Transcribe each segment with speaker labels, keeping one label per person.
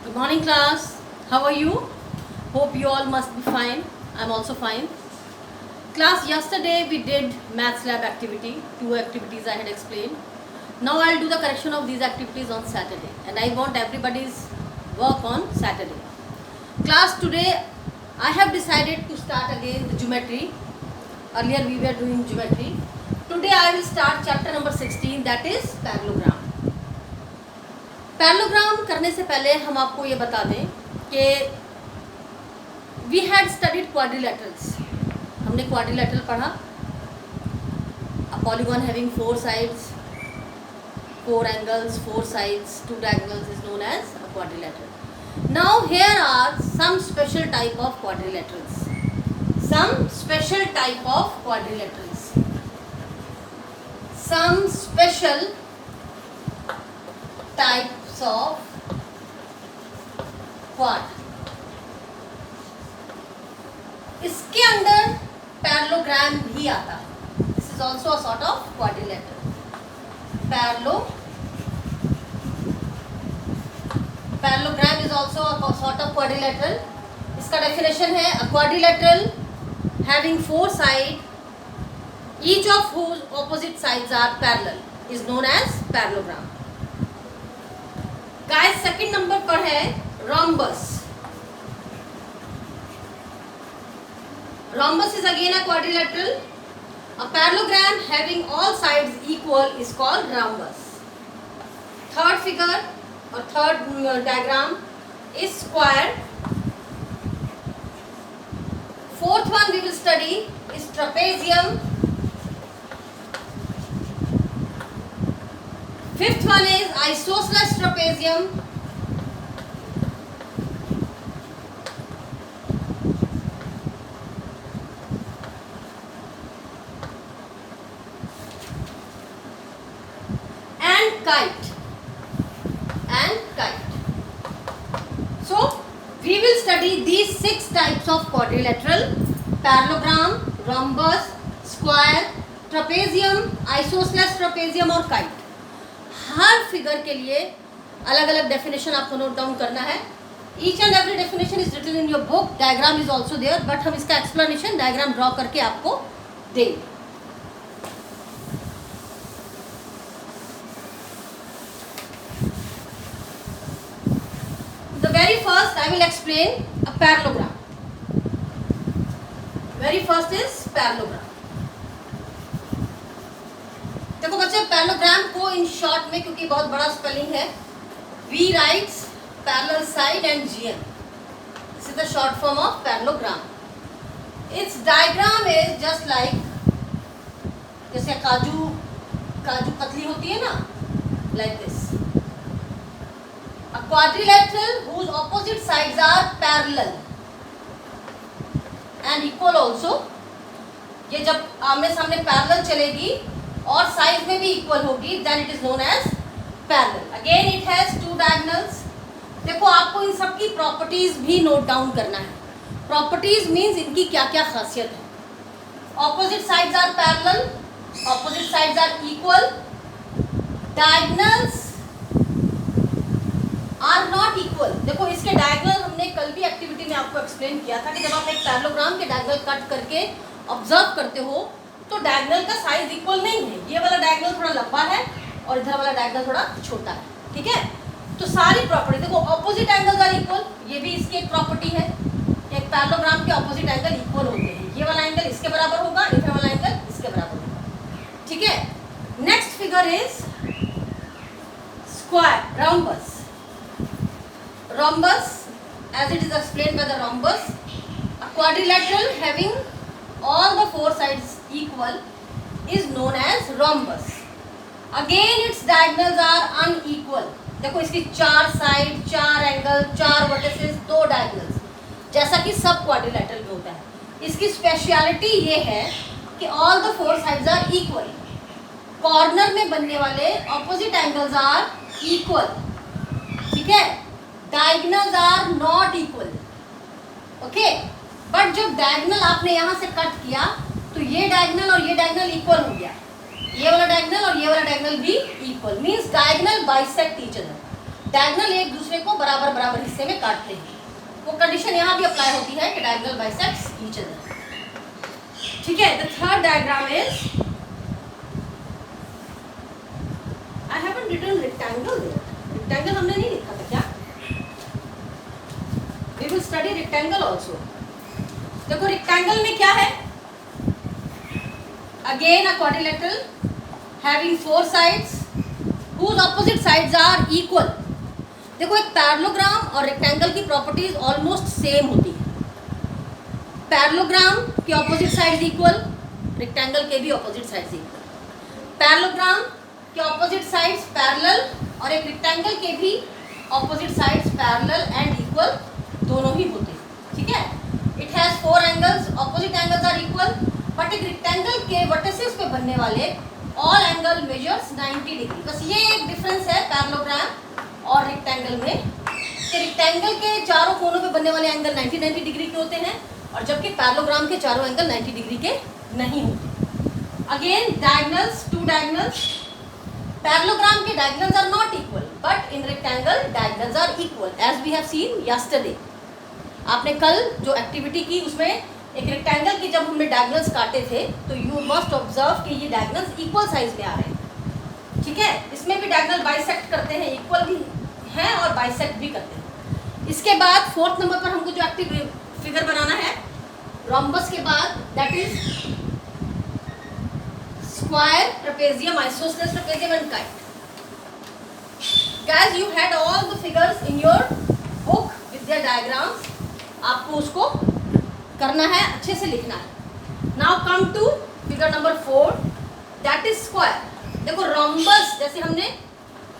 Speaker 1: Good morning, class. How are you? Hope you all must be fine. I'm also fine. Class, yesterday we did maths lab activity. Two activities I had explained. Now I'll do the correction of these activities on Saturday, and I want everybody's work on Saturday. Class, today I have decided to start again the geometry. Earlier we were doing geometry. Today I will start chapter number 16, that is parallelogram. Parallelogram करने से पहले हम आपको ये बता दें कि we had studied quadrilaterals. हमने क्वाड्रिलेटरल पढ़ा. A polygon having 4 sides, 4 angles, 4 sides, 2 diagonals is known as a quadrilateral. Now here are some special type of quadrilaterals. Some special type of quadrilaterals. Some special types of quad. इसके अंदर parallelogram भी आता है. This is also a sort of quadrilateral. Parallelogram is also a sort of quadrilateral. इसका definition है अ quadrilateral having 4 side, each of whose opposite sides are parallel is known as parallelogram. Guys, second number पर है rhombus. Rhombus is again a quadrilateral. A parallelogram having all sides equal is called rhombus. Third figure or third diagram is square. Fourth one we will study is trapezium. Fifth one is isosceles trapezium. And kite. So we will study these 6 types of quadrilateral: parallelogram, rhombus, square, trapezium, isosceles trapezium और kite. हर figure के लिए अलग अलग definition आपको note down करना है. Each and every definition is written in your book. Diagram is also there, but हम इसका एक्सप्लेनेशन डायग्राम ड्रॉ करके आपको देंगे. The very first I will explain a parallelogram. Very first is parallelogram. देखो बच्चे, parallelogram को इन शॉर्ट में, क्योंकि बहुत बड़ा स्पेलिंग है, we writes parallel side and GM. This is the short form of parallelogram. It's diagram is just like, जैसे काजू कतली होती है ना, like this. A quadrilateral whose opposite sides are parallel and equal also. ये जब आमने सामने parallel चलेगी और साइज में भी इक्वल होगी, then it is known as parallel. Again it has 2 diagonals. देखो, आपको इन सब की प्रॉपर्टीज भी नोट डाउन करना है. प्रॉपर्टीज मींस इनकी क्या क्या खासियत है. Opposite sides are parallel, opposite sides are equal, diagonals are not equal. देखो, इसके डायगोनल हमने कल भी एक्टिविटी में आपको एक्सप्लेन किया था कि जब आप एक पैरेललोग्राम के डायगोनल कट करके ऑब्जर्व करते हो तो डायगोनल का साइज इक्वल नहीं है. ये वाला डायगोनल थोड़ा लंबा है और इधर वाला डायगोनल थोड़ा छोटा है. ठीक है, तो सारी प्रॉपर्टी देखो, ऑपोजिट एंगल्स आर इक्वल. ये भी इसकी एक प्रॉपर्टी है. एक पैरेललोग्राम के ऑपोजिट एंगल इक्वल होते हैं. ये वाला एंगल इसके बराबर होगा, इधर वाला एंगल इसके बराबर होगा. ठीक है. Next figure is square, rhombus. Rhombus, as it is explained by the rhombus, a quadrilateral having all the 4 sides equal is known as rhombus. Again its diagonals are unequal. देखो, इसकी 4 साइड, 4 एंगल, 4 वर्टिसेस, 2 डायगोनल्स, जैसा कि सब quadrilateral में होता है. इसकी speciality ये है कि all the 4 sides are equal. Corner में बनने वाले ऑपोजिट एंगल्स आर इक्वल. ठीक है. Diagonals are not equal. Okay, but जब डायगोनल आपने यहाँ से कट किया तो ये डायगोनल और ये डायगोनल इक्वल हो गया. ये वाला डायगोनल और ये वाला डायगोनल भी equal, means diagonal bisect each other. Diagonal एक दूसरे को बराबर बराबर हिस्से में काटते हैं। वो कंडीशन यहाँ भी अप्लाई होती है कि डायगोनल बाइसेक्ट्स ईच अदर। ठीक है, the third diagram is, I haven't written rectangle there. Rectangle हमने नहीं लिखा था क्या? We will study rectangle also. देखो रेक्टेंगल में क्या है, again a quadrilateral having 4 sides whose opposite sides are equal। देखो एक पैरेललोग्राम और रेक्टेंगल की प्रॉपर्टीज ऑलमोस्ट सेम होती है। पैरेललोग्राम के ऑपोजिट साइड्स इक्वल, रेक्टेंगल के भी ऑपोजिट साइड्स इक्वल। पैरेललोग्राम के ऑपोजिट साइड्स पैरेलल और एक रेक्टेंगल के भी opposite sides parallel and equal दोनों ही होते हैं। ठीक है, it has 4 angles, opposite angles are equal, but एक रेक्टेंगल के वर्टिसेस पे बनने वाले ऑल एंगल मेजर्स 90 डिग्री। बस ये एक डिफरेंस है पैरेललोग्राम और रेक्टेंगल में, कि रेक्टेंगल के चारों कोनों पे बनने वाले एंगल 90 डिग्री के होते हैं और जबकि पैरेललोग्राम के चारों एंगल 90 डिग्री के नहीं होते। अगेन डायगोनल्स, 2 डायगोनल्स, पैरेललोग्राम के diagonals are not equal but in rectangle diagonals are equal as we have seen yesterday. आपने कल जो एक्टिविटी की उसमें एक रेक्टेंगल की जब हमने डायगोनल्स काटे थे तो यू मस्ट ऑब्जर्व कि ये डायगोनल्स इक्वल साइज में आ रहे हैं। ठीक है, इसमें भी डायगोनल बाइसेक्ट करते हैं, इक्वल भी हैं और बाइसेक्ट भी करते हैं। इसके बाद 4th नंबर पर हमको जो एक्टिव फिगर बनाना है रोम्बस के बाद, that is square, trapezium, isosceles trapezium and kite. Guys you had all the figures in your book with their diagrams, आपको उसको करना है, अच्छे से लिखना है। Now come to figure number 4, that is square. देखो रोम्बस, जैसे हमने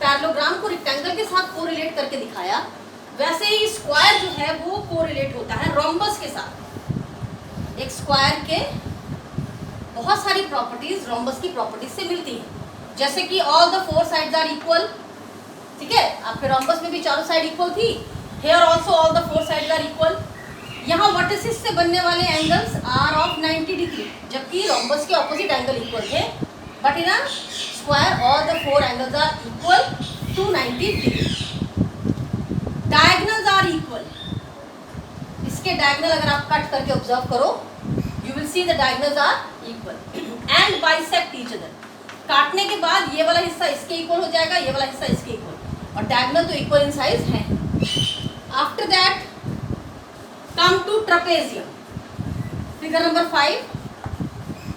Speaker 1: पैरेललोग्राम को रेक्टेंगल के साथ कोरिलेट करके दिखाया, वैसे ही स्क्वायर जो है वो कोरिलेट होता है रोम्बस के साथ। एक स्क्वायर के बहुत सारी प्रॉपर्टीज रोम्बस की प्रॉपर्टीज से मिलती हैं, जैसे कि all the 4 sides are equal. ठीक है, आपके रोम्बस में भी चारों साइड इक्वल थी, here also all the 4 sides are equal. यहाँ वर्टिसेस से बनने वाले एंगल्स आर ऑफ 90 डिग्री, जबकि रोम्बस के ऑपोजिट एंगल इक्वल थे, but in a square all the 4 angles are equal to 90 degree. Diagonals are equal, इसके diagonal अगर आप कट करके ऑब्जर्व करो you will see the diagonals are equal and bisect each other. काटने के बाद ये वाला हिस्सा इसके इक्वल हो जाएगा, ये वाला हिस्सा इसके इक्वल, और डायगोनल तो इक्वल इन साइज है। After that come to trapezium, figure number 5,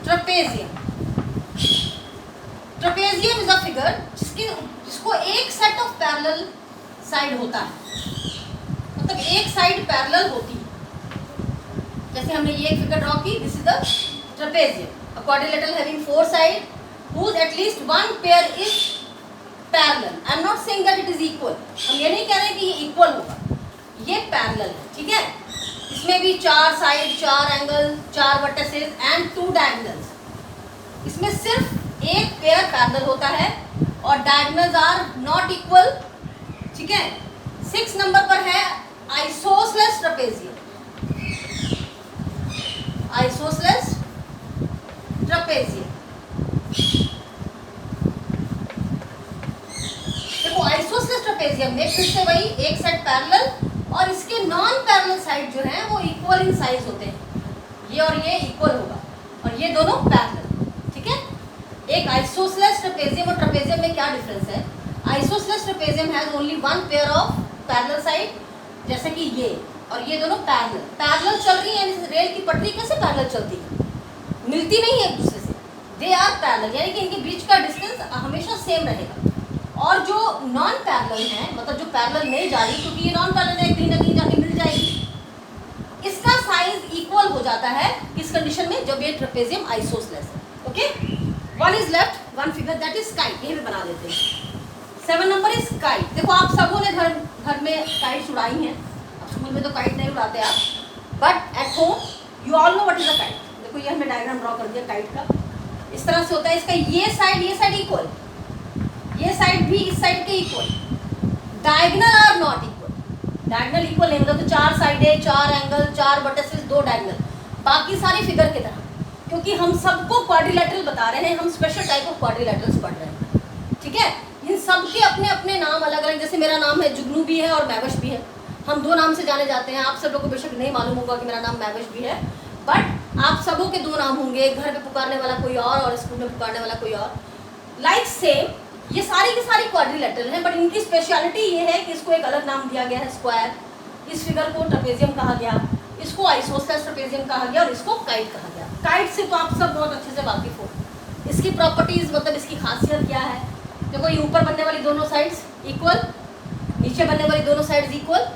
Speaker 1: trapezium। trapezium is a figure जिसको एक सेट ऑफ पैरेलल साइड होता है, मतलब एक साइड पैरेलल होती है। जैसे हमने ये एक फिगर ड्रॉ की, this is the trapezium, a quadrilateral having 4 sides whose at least one pair is parallel। I am not saying that it is equal, हम ये नहीं कह रहे कि ये इक्वल होगा, ये पैरेलल है। ठीक है, इसमें भी 4 side, 4 angle, 4 vertices and 2 diagonals. इसमें सिर्फ एक पेयर पैरेलल होता है और डायगोनल्स आर नॉट इक्वल। ठीक है, 6 नंबर पर है आइसोसेलेस ट्रेपेजियम। आइसोसेलेस ट्रेपेजियम, देखो आइसोसेलेस ट्रेपेजियम में फिर से वही एक साइड पैरेलल और इसके नॉन पैरेलल साइड जो हैं वो इक्वल इन साइज होते हैं, ये और ये इक्वल होगा और ये दोनों पैरेलल। ठीक है, एक आइसोसेलेस ट्रेपेजियम और ट्रेपेजियम में क्या डिफरेंस है? Isosceles trapezium has only 1 pair of parallel side, जैसे कि ये और ये दोनों पैरेलल चल रही है। रेल की पटरी कैसे पैरेलल चलती है, मिलती नहीं है एक दूसरे से, दे आर पैरेलल, यानी कि इनके बीच का डिस्टेंस हमेशा सेम रहेगा। और जो नॉन पैरेलल है, मतलब जो पैरेलल नहीं जा रही, क्योंकि ये नॉन पैरेलल है, कहीं ना कहीं जाके मिल जाएगी, इसका साइज इक्वल हो जाता है किस कंडीशन में, जब ये ट्रेपेजियम आइसोसेलेस है। Okay, 1 is left, 1 figure that is kite, ये भी बना देते हैं। 7 नंबर इज काइट। देखो आप सबों ने घर में काइट्स उड़ाई हैं, अब स्कूल में तो काइट नहीं उड़ाते आप, but at home you all know what is a kite. देखो ये हमने डायग्राम ड्रॉ कर दिया काइट का, इस तरह से होता है। इसका ये साइड इक्वल, ये साइड भी इस साइड के equal, diagonal are not equal. Diagonal equal नहीं मतलब तो 4 साइडें, 4 एंगल, 4 वर्टिसेस, 2 डायगोनल, बाकी सारी फिगर की तरह, क्योंकि हम सबको क्वाड्रिलेटरल बता रहे हैं, हम स्पेशल टाइप ऑफ क्वाड्रिलेटरल्स पढ़ रहे हैं। ठीक है, इन सबके अपने अपने नाम अलग अलग, जैसे मेरा नाम है जुगनू भी है और मैवश भी है, हम दो नाम से जाने जाते हैं। आप सब लोगों को बेशक नहीं मालूम होगा कि मेरा नाम मैवश भी है, बट आप सबों के दो नाम होंगे, घर पे पुकारने वाला कोई और स्कूल में पुकारने वाला कोई और। लाइक सेम ये सारी की सारी क्वाड्रिलेटरल हैं, बट इनकी स्पेशलिटी ये है कि इसको एक अलग नाम दिया गया है स्क्वायर, इस फिगर को ट्रेपेजियम कहा गया, इसको आइसोसेलेस ट्रेपेजियम कहा गया और इसको काइट कहा गया। काइट से तो आप सब बहुत अच्छे से वाकिफ हो। इसकी प्रॉपर्टीज मतलब इसकी खासियत क्या है, देखो ये ऊपर बनने वाली दोनों साइड्स इक्वल, नीचे बनने वाली दोनों साइड्स इक्वल,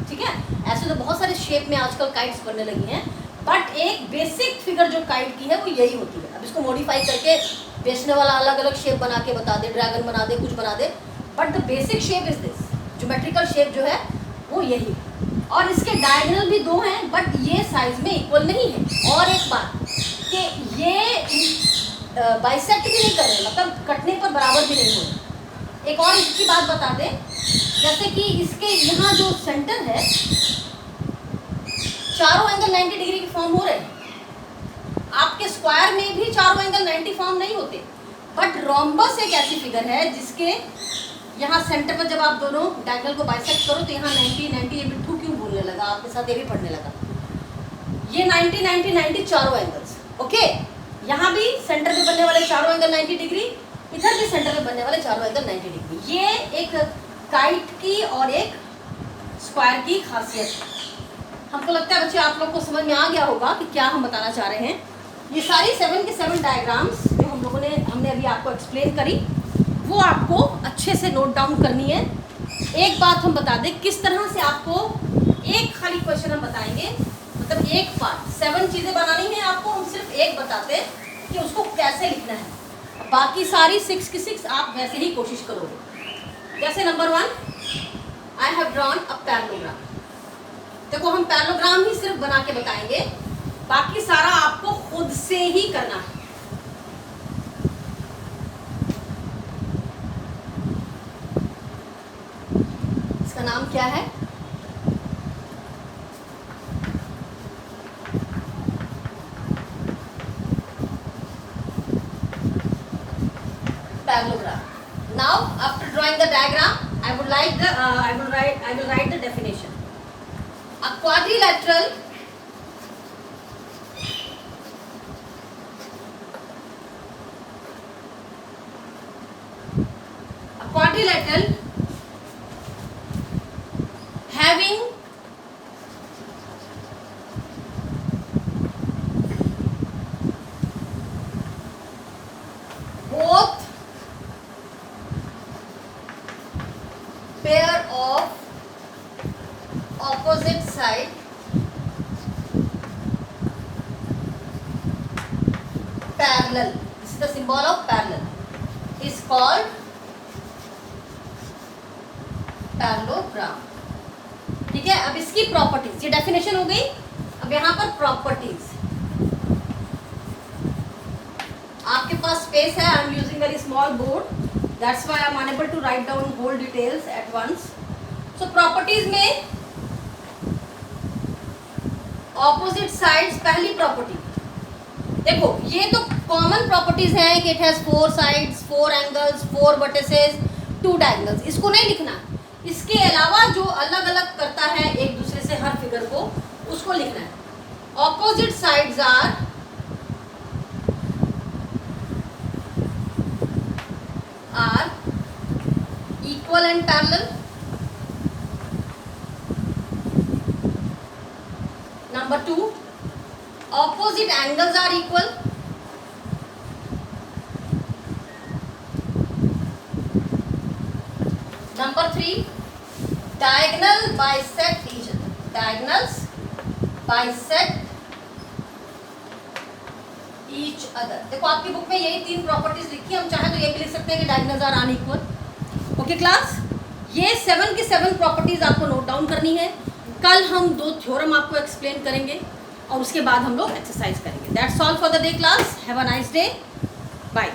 Speaker 1: ठीक है। ऐसे तो बहुत सारे शेप में आजकल काइट्स बनने लगी हैं, बट एक बेसिक फिगर जो काइट की है वो यही होती है। अब इसको मॉडिफाई करके बेचने वाला अलग अलग शेप बना के बता दे, ड्रैगन बना दे, कुछ बना दे, but the basic shape is this. Geometrical shape जो है वो यही, और इसके डायगोनल भी दो हैं, बट ये साइज में इक्वल नहीं है। और एक बात कि ये बाइसेक्ट भी नहीं कर रहे, मतलब कटने पर बराबर भी नहीं हो रहे। एक और इसकी बात बता दें, जैसे कि इसके यहाँ जो सेंटर है चारों एंगल 90 डिग्री के फॉर्म हो रहे हैं। आपके स्क्वायर में भी चारों एंगल 90 फॉर्म नहीं होते, बट रोम्बस एक ऐसी फिगर है जिसके यहाँ सेंटर पर जब आप दोनों डायगोनल को बाइसेक्ट करो तो यहाँ 90 ये मिट्ठू क्यों बोलने लगा, आपके साथ ये भी पढ़ने लगा। ये 90 चारों एंगल्स, ओके। यहाँ भी सेंटर पे बनने वाले चारों एंगल 90 डिग्री, इधर भी सेंटर पे बनने वाले चारों एंगल 90 डिग्री। ये एक काइट की और एक स्क्वायर की खासियत है। हमको लगता है बच्चे आप लोग को समझ में आ गया होगा कि क्या हम बताना चाह रहे हैं। ये सारी 7 के 7 डायग्राम्स जो हमने अभी आपको एक्सप्लेन करी, वो आपको अच्छे से नोट डाउन करनी है। एक बात हम बता दें, किस तरह से आपको एक खाली क्वेश्चन हम बताएंगे, मतलब एक पार्ट 7 चीज़ें बनानी है आपको, हम सिर्फ एक बताते कि उसको कैसे लिखना है, बाकी सारी 6 की 6 आप वैसे ही कोशिश करोगे। जैसे number 1, I have drawn a parallelogram. देखो हम पैरेललोग्राम ही सिर्फ बना के बताएंगे, बाकी सारा आपको खुद से ही करना है। इसका नाम क्या है? Parallelogram. Now, after drawing the diagram, I will write the definition. A quadrilateral having both pair of opposite side parallel, this is the symbol of parallel, is called parallelogram. ठीक है, अब इसकी प्रॉपर्टीज, ये डेफिनेशन हो गई। अब यहाँ पर प्रॉपर्टीज, आपके पास स्पेस है, I am using very small board, that's why I am unable to write down whole details at once. So properties में ऑपोजिट साइड्स, पहली प्रॉपर्टी देखो, ये तो कॉमन प्रॉपर्टीज हैं कि it has 4 sides, 4 angles, 4 vertices, 2 diagonals. इसको नहीं लिखना, इसके अलावा जो अलग अलग करता है एक दूसरे से हर फिगर को, उसको लिखना है। Opposite sides are equal and parallel. Number 2, opposite angles are equal. Number 3, diagonal bisect each other. Diagonals bisect each other. देखो आपकी बुक में यही 3 प्रॉपर्टीज लिखी है, हम चाहे तो ये भी लिख सकते हैं कि diagonals are unequal। Okay class, ये 7 की 7 प्रॉपर्टीज आपको नोट डाउन करनी है। कल हम 2 थ्योरम आपको एक्सप्लेन करेंगे और उसके बाद हम लोग एक्सरसाइज करेंगे। That's all for the day class. Have a nice day, bye.